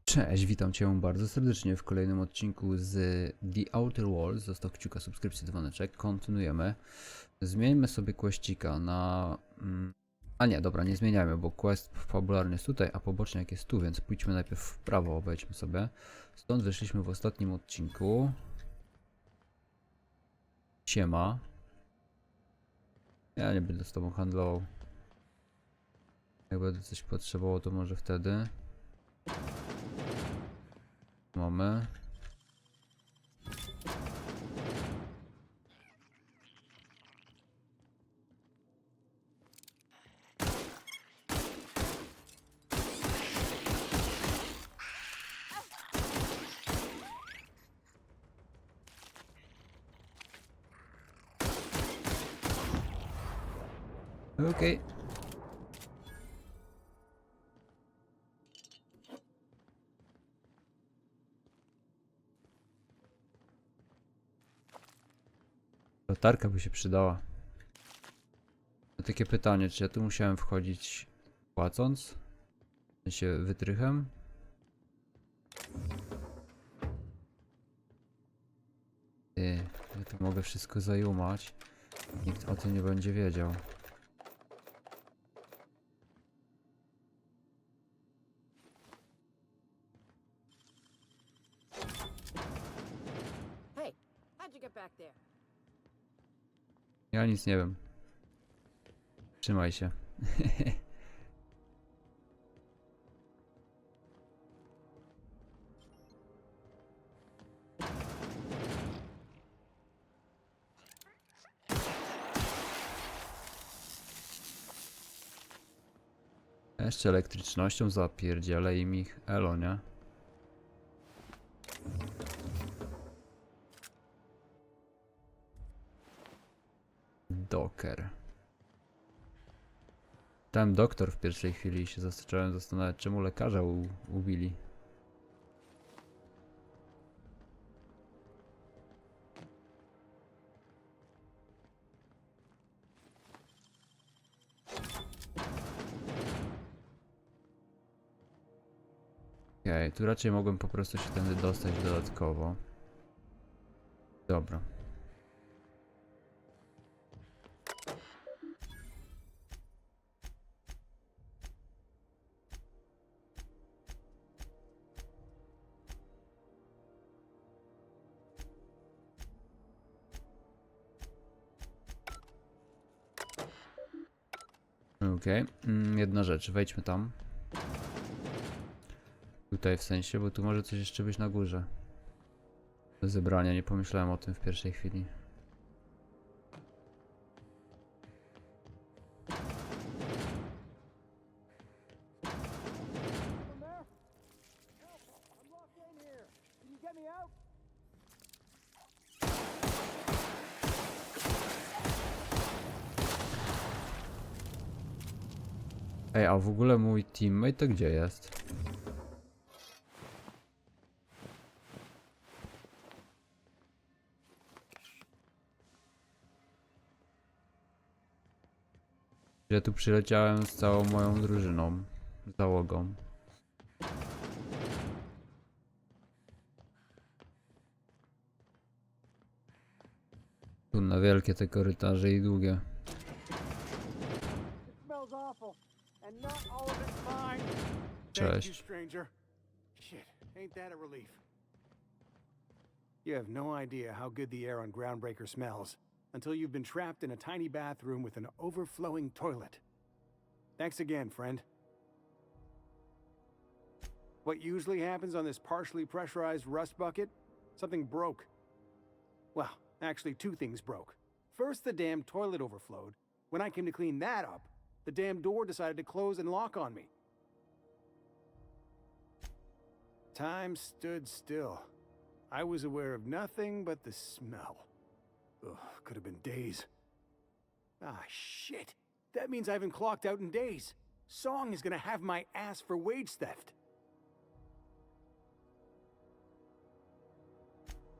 Cześć, witam Cię bardzo serdecznie w kolejnym odcinku z The Outer Worlds. Zostaw kciuka, subskrypcji, dzwoneczek. Kontynuujemy. Zmieńmy sobie questika na... A nie, dobra, nie zmieniajmy, bo quest fabularny jest tutaj, a poboczny jest tu, więc pójdźmy najpierw w prawo, obejdźmy sobie. Stąd wyszliśmy w ostatnim odcinku. Siema. Ja nie będę z Tobą handlował. Jak będę coś potrzebował, to może wtedy. Mamy. Okej. Latarka by się przydała. Takie pytanie, czy ja tu musiałem wchodzić płacąc? W sensie wytrychem? Ja tu mogę wszystko zajumać. Nikt o tym nie będzie wiedział. Hey, how'd you get back there? Ja nic nie wiem. Trzymaj się. Jeszcze elektrycznością zapierdzielę im ich elo, nie? Doker. Tam doktor w pierwszej chwili i się zacząłem zastanawiać, czemu lekarza ubili. Okej, tu raczej mogłem po prostu się tędy dostać dodatkowo. Dobra. Okej, jedna rzecz, wejdźmy tam. Tutaj w sensie, bo tu może coś jeszcze być na górze. Do zebrania, nie pomyślałem o tym w pierwszej chwili. Ej, a w ogóle mój teammate to gdzie jest? Ja tu przyleciałem z całą moją drużyną, załogą. Tu na wielkie te korytarze i długie. Cześć. You have no idea how good the air on Groundbreaker smells until you've been trapped in a tiny bathroom with an overflowing toilet. Thanks again, friend. What usually happens on this partially pressurized rust bucket? Something broke. Well, actually two things broke. First, the damn toilet overflowed. When I came to clean that up, the damn door decided to close and lock on me. Time stood still. I was aware of nothing but the smell. Ugh, could have been days. Ah, shit. That means I haven't clocked out in days. Song is gonna have my ass for wage theft.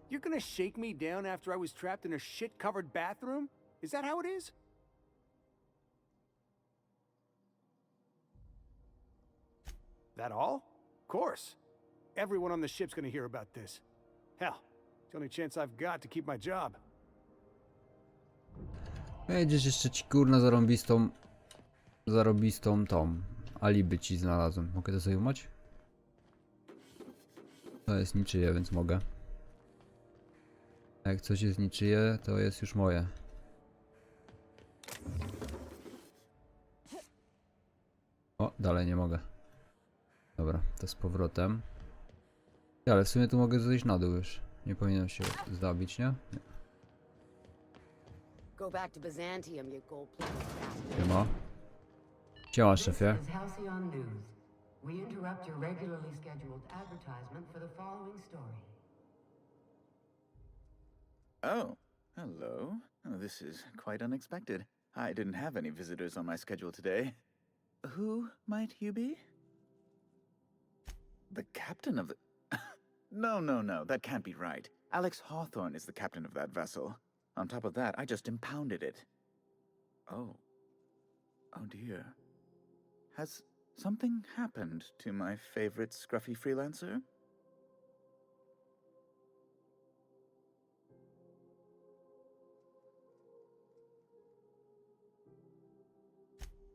You're gonna shake me down after I was trapped in a shit-covered bathroom? Is that how it is? That all? Of course. everyone on the ship's gonna hear about this. Hell, it's the only chance I've got to keep my job. Jedziesz jeszcze ci kurna zarobistą tą alibi ci znalazłem. Mogę to sobie umać? To jest niczyje, więc mogę. A jak coś jest niczyje, to jest już moje. O, dalej nie mogę. Dobra, to z powrotem. Ale w sumie tu mogę zejść na dół już. Nie powinienem się zabić, nie? Nie. Go back to Byzantium, you gold-plated bastard. Siema. Siema, szefie. This is Halcyon News. We interrupt your regularly scheduled advertisement for the following story. Oh, hello. Oh, this is quite unexpected. I didn't have any visitors on my schedule today. Who might you be? The captain of the... No, that can't be right. Alex Hawthorne is the captain of that vessel. On top of that, I just impounded it. Oh. Oh dear. Has something happened to my favorite scruffy freelancer?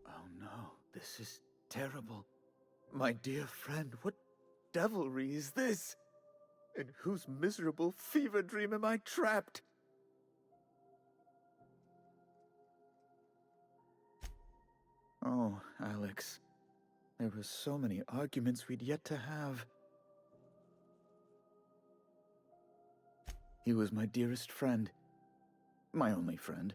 Oh no, this is terrible. My dear friend, what devilry is this? In whose miserable fever dream am I trapped? Oh, Alex. There were so many arguments we'd yet to have. He was my dearest friend. My only friend.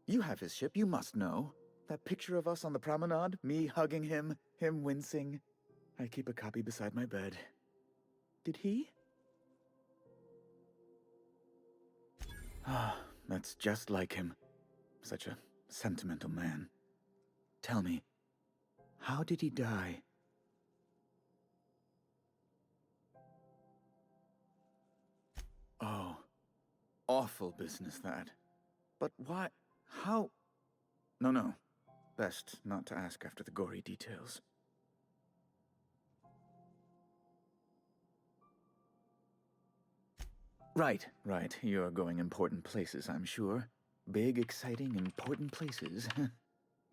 You have his ship, you must know. That picture of us on the promenade, me hugging him, him wincing. I keep a copy beside my bed. Did he? Ah, that's just like him. Such a sentimental man. Tell me, how did he die? Oh, awful business that. But why? How? No. Best not to ask after the gory details. Right. You're going important places, I'm sure. Big, exciting, important places.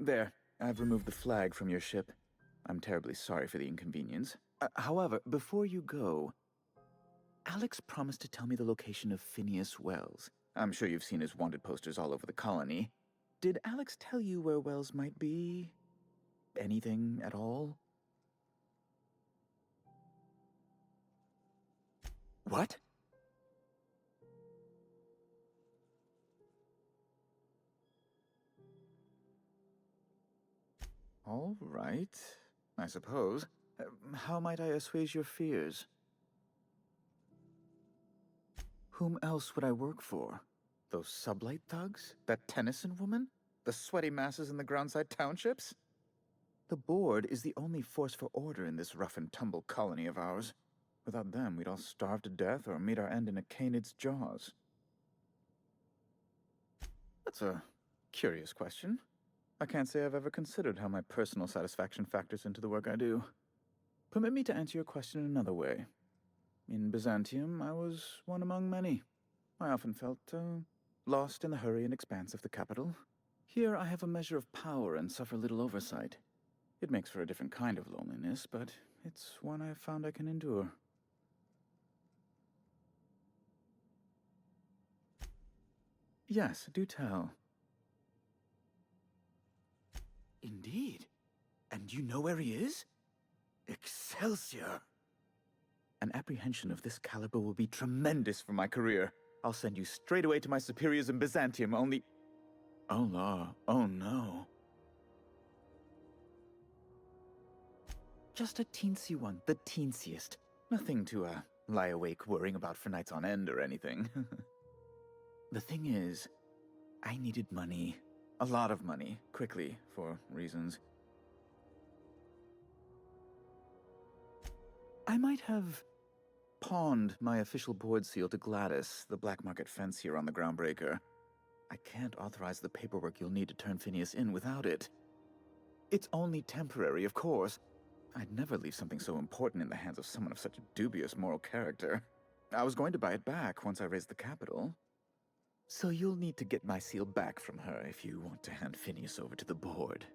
There, I've removed the flag from your ship. I'm terribly sorry for the inconvenience. However, before you go, Alex promised to tell me the location of Phineas Wells. I'm sure you've seen his wanted posters all over the colony. Did Alex tell you where Wells might be? Anything at all? What? All right, I suppose. How might I assuage your fears? Whom else would I work for? Those sublight thugs? That Tennyson woman? The sweaty masses in the groundside townships? The board is the only force for order in this rough-and-tumble colony of ours. Without them, we'd all starve to death or meet our end in a canid's jaws. That's a curious question. I can't say I've ever considered how my personal satisfaction factors into the work I do. Permit me to answer your question in another way. In Byzantium, I was one among many. I often felt lost in the hurry and expanse of the capital. Here I have a measure of power and suffer little oversight. It makes for a different kind of loneliness, but it's one I've found I can endure. Yes, do tell. Indeed. And you know where he is? Excelsior! An apprehension of this caliber will be tremendous for my career. I'll send you straight away to my superiors in Byzantium, only... Oh, la. Oh, no. Just a teensy one, the teensiest. Nothing to, lie awake worrying about for nights on end or anything. The thing is, I needed money. A lot of money, quickly, for reasons. I might have pawned my official board seal to Gladys, the black market fence here on the Groundbreaker. I can't authorize the paperwork you'll need to turn Phineas in without it. It's only temporary, of course. I'd never leave something so important in the hands of someone of such dubious moral character. I was going to buy it back once I raised the capital. So you'll need to get my seal back from her if you want to hand Phineas over to the board.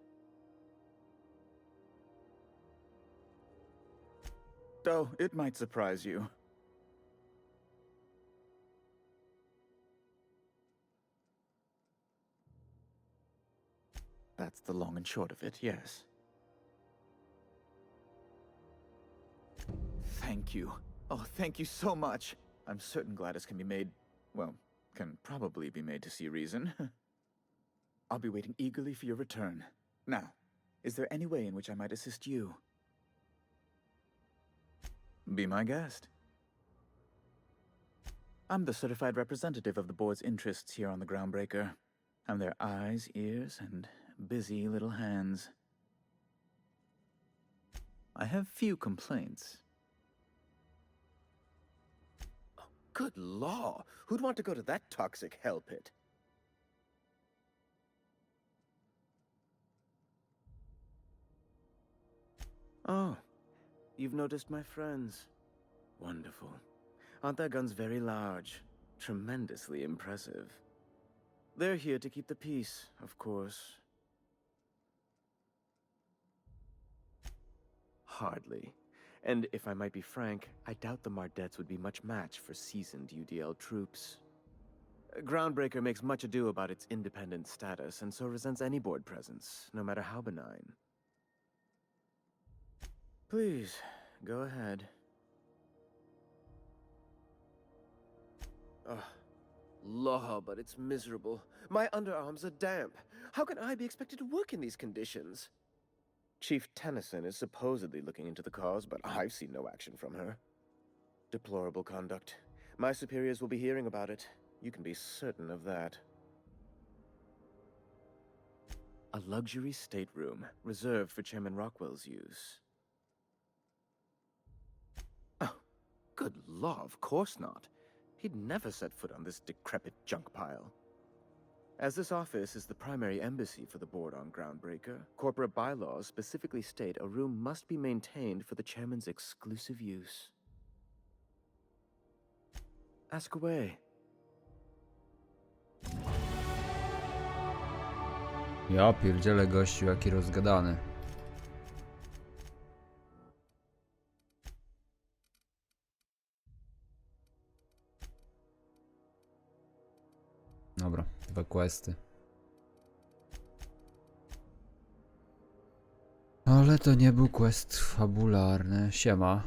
Though it might surprise you. That's the long and short of it, yes. Thank you. Oh, thank you so much. I'm certain Gladys can be made, well, can probably be made to see reason. I'll be waiting eagerly for your return. Now, is there any way in which I might assist you? Be my guest. I'm the certified representative of the board's interests here on the Groundbreaker. I'm their eyes, ears, and busy little hands. I have few complaints. Oh, good law! Who'd want to go to that toxic hell pit? Oh, you've noticed my friends. Wonderful. Aren't their guns very large? Tremendously impressive. They're here to keep the peace, of course. Hardly. And if I might be frank, I doubt the Mardettes would be much match for seasoned UDL troops. Groundbreaker makes much ado about its independent status, and so resents any board presence, no matter how benign. Please, go ahead. Ugh. Law, but it's miserable. My underarms are damp. How can I be expected to work in these conditions? Chief Tennyson is supposedly looking into the cause, but I've seen no action from her. Deplorable conduct. My superiors will be hearing about it. You can be certain of that. A luxury stateroom, reserved for Chairman Rockwell's use. Oh, good law, of course not. He'd never set foot on this decrepit junk pile. As this office is the primary embassy for the board on Groundbreaker, corporate bylaws specifically state a room must be maintained for the chairman's exclusive use. Ask away. Ja pierdzielę, gościu, jaki rozgadany. Dobra, 2 questy. Ale to nie był quest fabularny. Siema.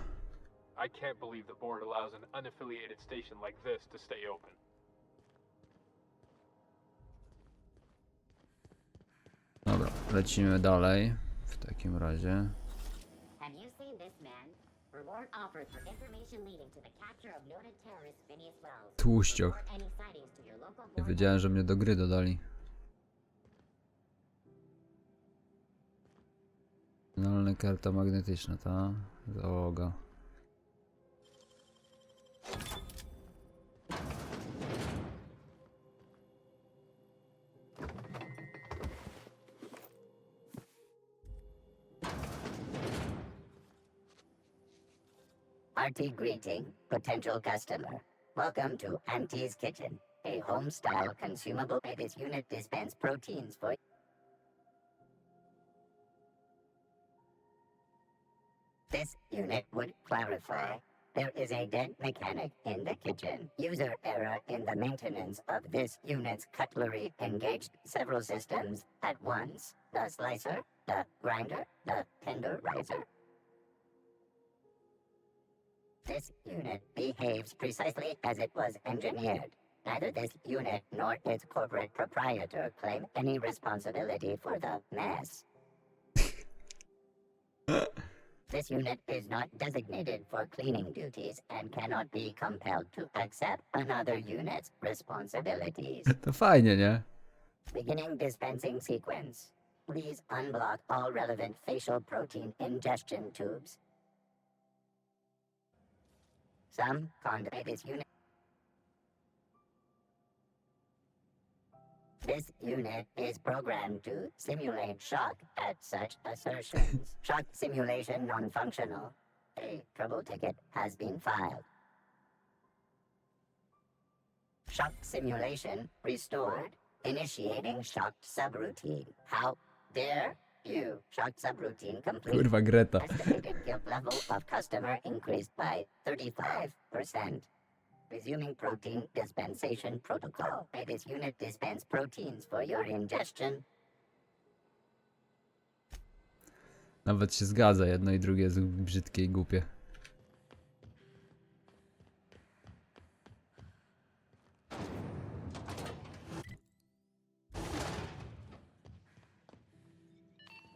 I can't believe the board allows an unaffiliated station like this to stay open. Dobra, lecimy dalej. W takim razie. Have you seen this man? Reward offered for information leading to the capture of noted terrorist Phineas Wells. Tłuścioch. Report any sightings to your local Nie board. wiedziałem, że mnie do gry dodali. Finalna karta magnetyczna, ta? Załoga. Hearty greeting, potential customer. Welcome to Auntie's Kitchen, a home-style consumable. This unit dispense proteins for. This unit would clarify. There is a dead mechanic in the kitchen. User error in the maintenance of this unit's cutlery engaged several systems at once. The slicer, the grinder, the tenderizer. This unit behaves precisely as it was engineered. Neither this unit nor its corporate proprietor claim any responsibility for the mess. This unit is not designated for cleaning duties and cannot be compelled to accept another unit's responsibilities. To fajnie, nie? Beginning dispensing sequence. Please unblock all relevant facial protein ingestion tubes. Some contact this unit. This unit is programmed to simulate shock at such assertions. Shock simulation non-functional. A trouble ticket has been filed. Shock simulation restored. Initiating shocked subroutine. How dare you? Shocked subroutine complete. Kurwa, Greta. Estimated guilt level of customer increased by 35%. Resuming protein dispensation protocol. May this unit dispense proteins for your ingestion. Nawet się zgadza, jedno i drugie jest brzydkie i głupie.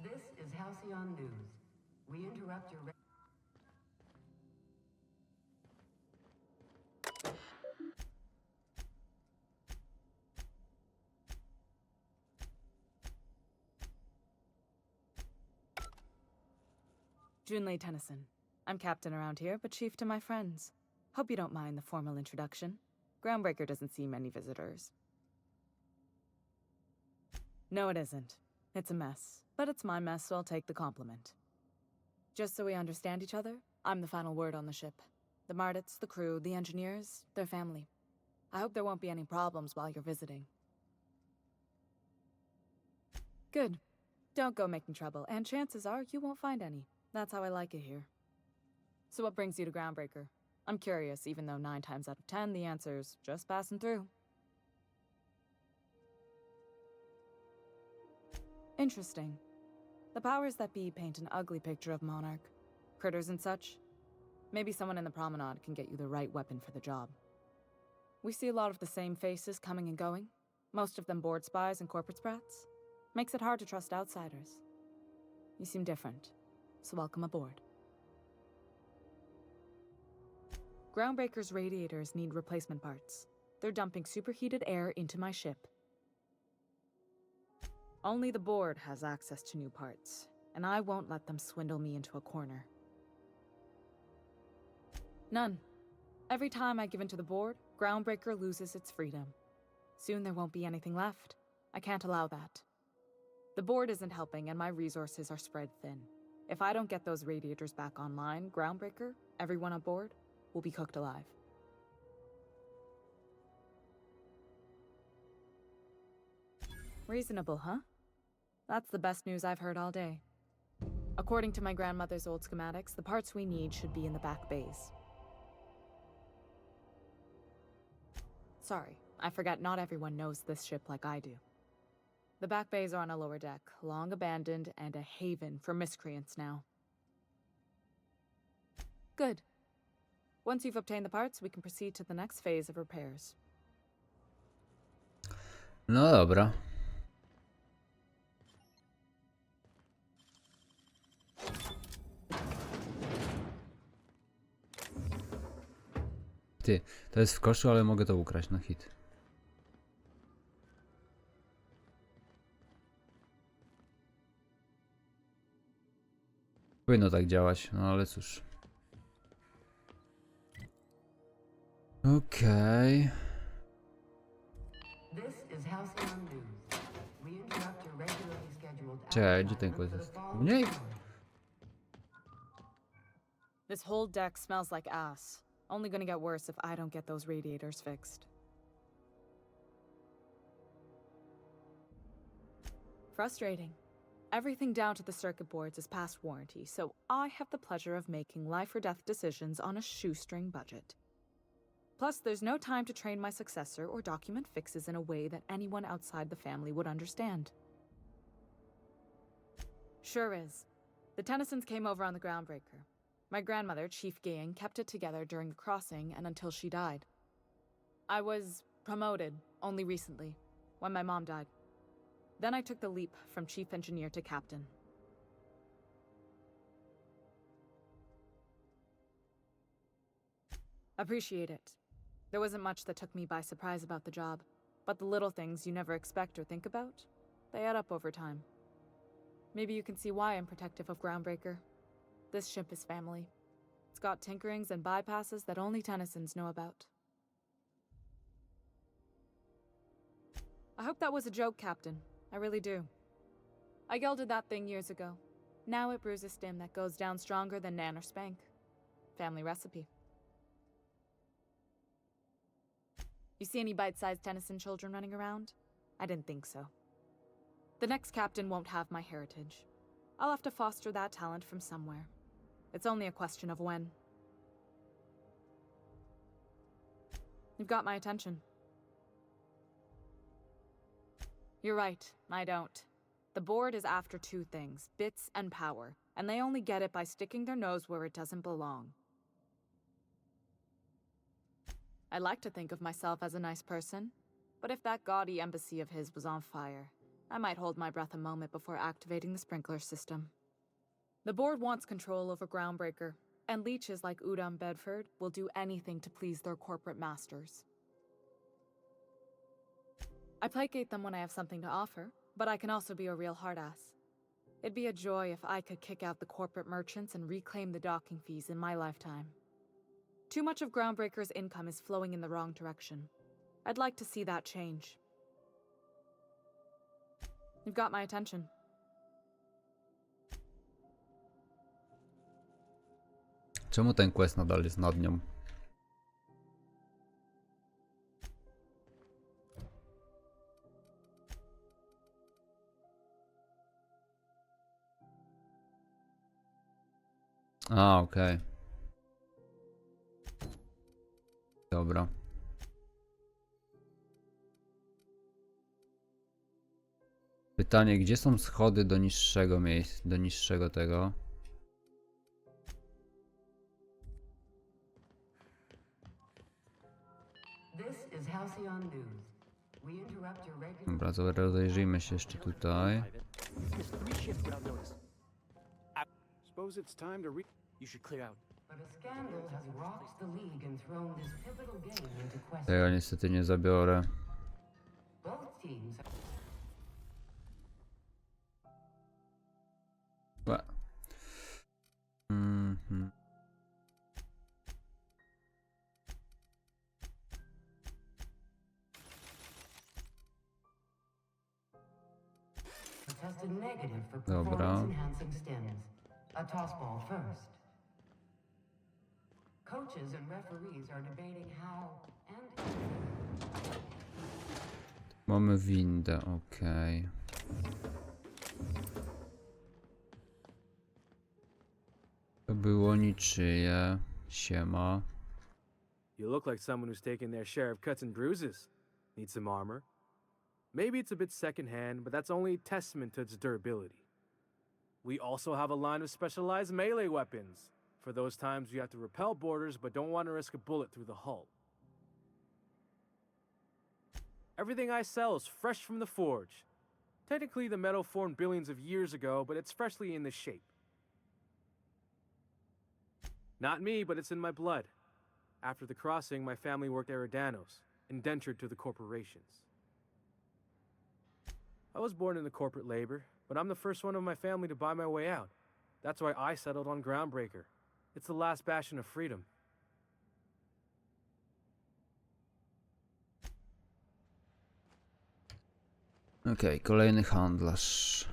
This is Halcyon News. We interrupt your... Junlei Tennyson. I'm captain around here, but chief to my friends. Hope you don't mind the formal introduction. Groundbreaker doesn't see many visitors. No, it isn't. It's a mess. But it's my mess, so I'll take the compliment. Just so we understand each other, I'm the final word on the ship. The Mardits, the crew, the engineers, their family. I hope there won't be any problems while you're visiting. Good. Don't go making trouble, and chances are you won't find any. That's how I like it here. So what brings you to Groundbreaker? I'm curious, even though 9 times out of 10 the answer's just passing through. Interesting. The powers that be paint an ugly picture of Monarch. Critters and such. Maybe someone in the promenade can get you the right weapon for the job. We see a lot of the same faces coming and going. Most of them board spies and corporate sprats. Makes it hard to trust outsiders. You seem different, so welcome aboard. Groundbreaker's radiators need replacement parts. They're dumping superheated air into my ship. Only the board has access to new parts, and I won't let them swindle me into a corner. None. Every time I give in to the board, Groundbreaker loses its freedom. Soon there won't be anything left. I can't allow that. The board isn't helping, and my resources are spread thin. If I don't get those radiators back online, Groundbreaker, everyone aboard, will be cooked alive. Reasonable, huh? That's the best news I've heard all day. According to my grandmother's old schematics, the parts we need should be in the back bays. Sorry, I forget not everyone knows this ship like I do. The back bays are on a lower deck, long abandoned and a haven for miscreants now. Good. Once you've obtained the parts, we can proceed to the next phase of repairs. No dobra. Ty, to jest w koszu, ale mogę to ukraść na hit. Powinno tak działać, no ale cóż. Okej. This is Halcyon News. We interrupt your regularly scheduled Cześć, gdzie ten advertisement kład for the jest? following Mniej? hour. This whole deck smells like ass. Only gonna get worse if I don't get those radiators fixed. Frustrating. Everything down to the circuit boards is past warranty, so I have the pleasure of making life or death decisions on a shoestring budget. Plus, there's no time to train my successor or document fixes in a way that anyone outside the family would understand. Sure is. The Tennysons came over on the Groundbreaker. My grandmother, Chief Gang, kept it together during the crossing and until she died. I was promoted only recently, when my mom died. Then I took the leap from chief engineer to captain. Appreciate it. There wasn't much that took me by surprise about the job, but the little things you never expect or think about, they add up over time. Maybe you can see why I'm protective of Groundbreaker. This ship is family. It's got tinkerings and bypasses that only Tennysons know about. I hope that was a joke, Captain. I really do. I gelded that thing years ago. Now it brews a stim that goes down stronger than Nan or Spank. Family recipe. You see any bite-sized Tennyson children running around? I didn't think so. The next captain won't have my heritage. I'll have to foster that talent from somewhere. It's only a question of when. You've got my attention. You're right, I don't. The board is after two things, bits and power, and they only get it by sticking their nose where it doesn't belong. I like to think of myself as a nice person, but if that gaudy embassy of his was on fire, I might hold my breath a moment before activating the sprinkler system. The board wants control over Groundbreaker, and leeches like Udom Bedford will do anything to please their corporate masters. I placate them when I have something to offer, but I can also be a real hard-ass. It'd be a joy if I could kick out the corporate merchants and reclaim the docking fees in my lifetime. Too much of Groundbreaker's income is flowing in the wrong direction. I'd like to see that change. You've got my attention. Czemu ten quest nadal jest nad nią? A, okej. Dobra. Pytanie, gdzie są schody do niższego miejsca, do niższego tego? Dobra, rozejrzyjmy się jeszcze tutaj. Suppose it's time to You should clear out. But a scandal has rocked the league and thrown this pivotal game into question. Tego niestety nie zabiorę. Both teams Łe. Mhm. have tested negative for Dobra. performance-enhancing stims. A toss ball first. Coaches and referees are debating how and Mamy windę, okej. To było niczyje. Siema. You look like someone who's taken their share of cuts and bruises. Need some armor? Maybe it's a bit secondhand, but that's only a testament to its durability. We also have a line of specialized melee weapons, for those times you have to repel boarders but don't want to risk a bullet through the hull. Everything I sell is fresh from the forge. Technically, the metal formed billions of years ago, but it's freshly in this shape. Not me, but it's in my blood. After the crossing, my family worked Eridanos, indentured to the corporations. I was born into corporate labor, but I'm the first one of my family to buy my way out. That's why I settled on Groundbreaker. It's the last bastion of freedom. Okej, kolejny handlarz.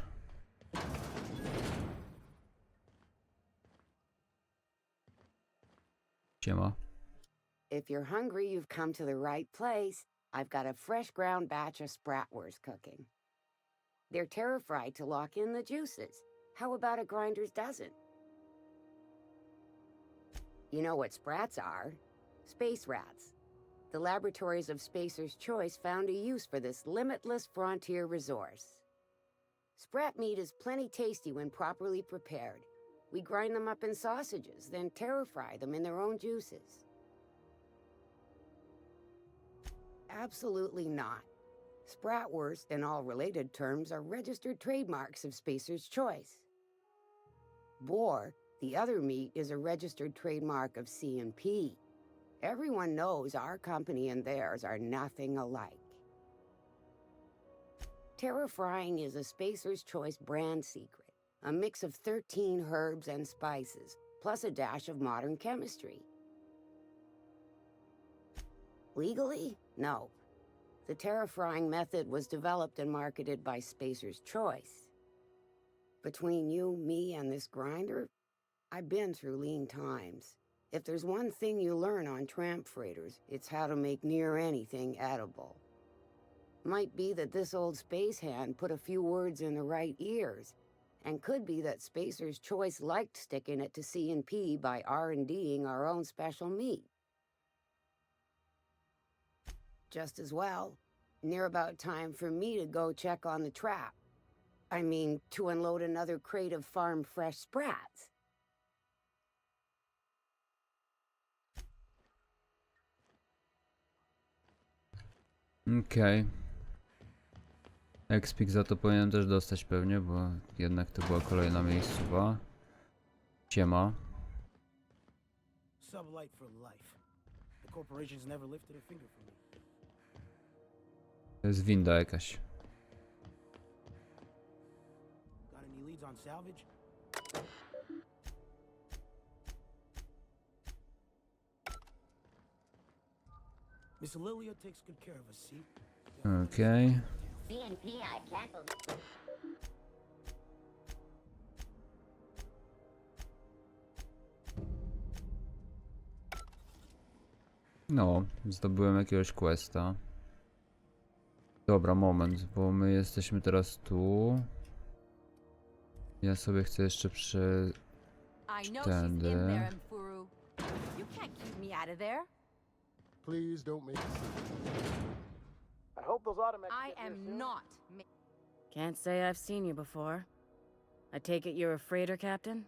Siema. If you're hungry, you've come to the right place. I've got a fresh ground batch of spratwurst cooking. They're terra-fried to lock in the juices. How about a grinder's dozen? You know what sprats are? Space rats. The laboratories of Spacer's Choice found a use for this limitless frontier resource. Sprat meat is plenty tasty when properly prepared. We grind them up in sausages, then terra-fry them in their own juices. Absolutely not. Spratwurst and all related terms are registered trademarks of Spacer's Choice. Boar, the other meat, is a registered trademark of C&P. Everyone knows our company and theirs are nothing alike. Terra-frying is a Spacer's Choice brand secret, a mix of 13 herbs and spices, plus a dash of modern chemistry. Legally? No. The terra-frying method was developed and marketed by Spacer's Choice. Between you, me, and this grinder, I've been through lean times. If there's one thing you learn on tramp freighters, it's how to make near anything edible. Might be that this old space hand put a few words in the right ears, and could be that Spacer's Choice liked sticking it to C&P by R&Ding our own special meat. Just as well, near about time for me to go check on the trap. I mean, to unload another crate of farm-fresh sprats. Okej. Expik za to powinien też dostać pewnie, bo jednak to była kolejna miejscowa. Siema. Sublight for life. The corporations never lifted a finger for me. To jest winda jakaś. Got any leads on salvage? Miss Lilia takes good care of us, see? Okej. C&P, I can't believe... No, zdobyłem jakiegoś questa. Dobra, moment, bo my jesteśmy teraz tu. Ja sobie chcę jeszcze tędy. Please don't make I hope those automatic... I am not. Can't say I've seen you before. I take it you're a freighter captain?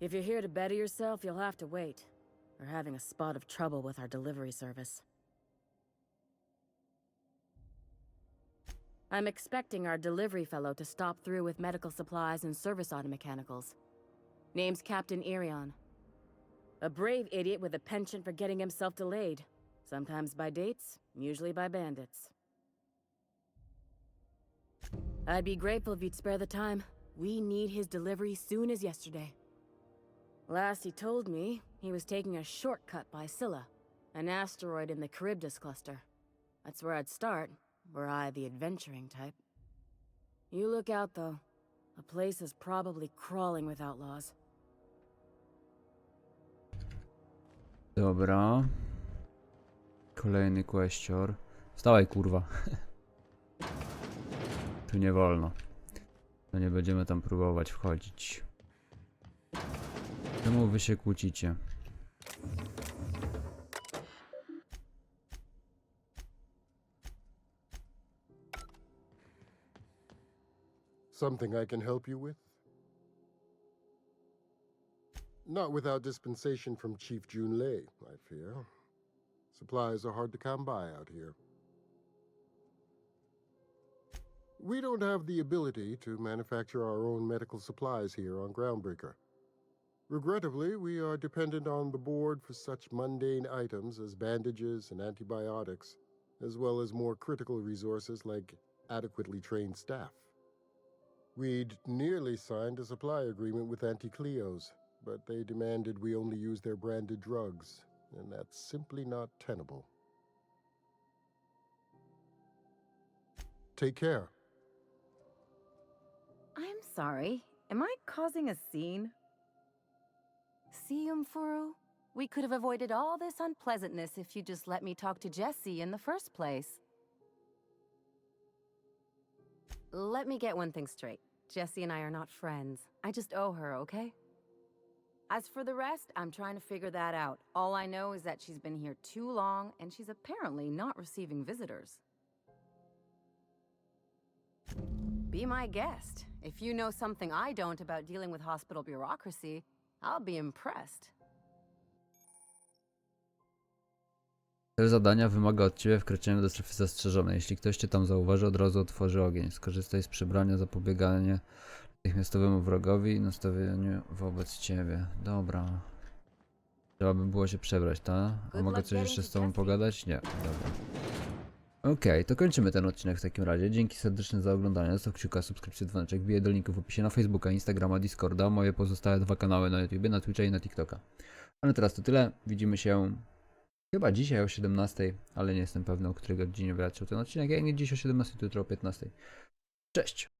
If you're here to better yourself, you'll have to wait. We're having a spot of trouble with our delivery service. I'm expecting our delivery fellow to stop through with medical supplies and service auto mechanicals. Name's Captain Irion. A brave idiot with a penchant for getting himself delayed. Sometimes by dates, usually by bandits. I'd be grateful if you'd spare the time. We need his delivery soon as yesterday. Last he told me, he was taking a shortcut by Scylla, an asteroid in the Charybdis cluster. That's where I'd start, were I the adventuring type. You look out, though. The place is probably crawling with outlaws. Dobra. Kolejny kwestior. Wstawaj, kurwa. Tu nie wolno. To nie będziemy tam próbować wchodzić. Czemu wy się kłócicie? something I can help you with? Not without dispensation from Chief Junlei, I fear. Supplies are hard to come by out here. We don't have the ability to manufacture our own medical supplies here on Groundbreaker. Regrettably, we are dependent on the board for such mundane items as bandages and antibiotics, as well as more critical resources like adequately trained staff. We'd nearly signed a supply agreement with Anti-Cleos, but they demanded we only use their branded drugs, and that's simply not tenable. Take care. I'm sorry. Am I causing a scene? See, Furu? We could have avoided all this unpleasantness if you just let me talk to Jessie in the first place. Let me get one thing straight. Jessie and I are not friends. I just owe her, okay? As for the rest, I'm trying to figure that out. All I know is that she's been here too long, and she's apparently not receiving visitors. Be my guest. If you know something I don't about dealing with hospital bureaucracy, I'll be impressed. Cel zadania wymaga od ciebie wkroczenia do strefy zastrzeżonej. Jeśli ktoś cię tam zauważy, od razu otworzy ogień. Skorzystaj z przybrania zapobiegania natychmiastowemu wrogowi i nastawieniu wobec ciebie. Dobra. Trzeba by było się przebrać, tak? A mogę coś jeszcze z tobą pogadać? Nie. Dobra. Okej, to kończymy ten odcinek w takim razie. Dzięki serdecznie za oglądanie. Zostaw kciuka, subskrypcję, dzwoneczek. Wbiję do linków w opisie na Facebooka, Instagrama, Discorda. Moje pozostałe 2 kanały na YouTube, na Twitcha i na TikToka. Ale teraz to tyle. Widzimy się Chyba dzisiaj o 17, ale nie jestem pewny, o której godzinie wyleciał ten odcinek. Jak nie dziś o 17, to jutro o 15. Cześć!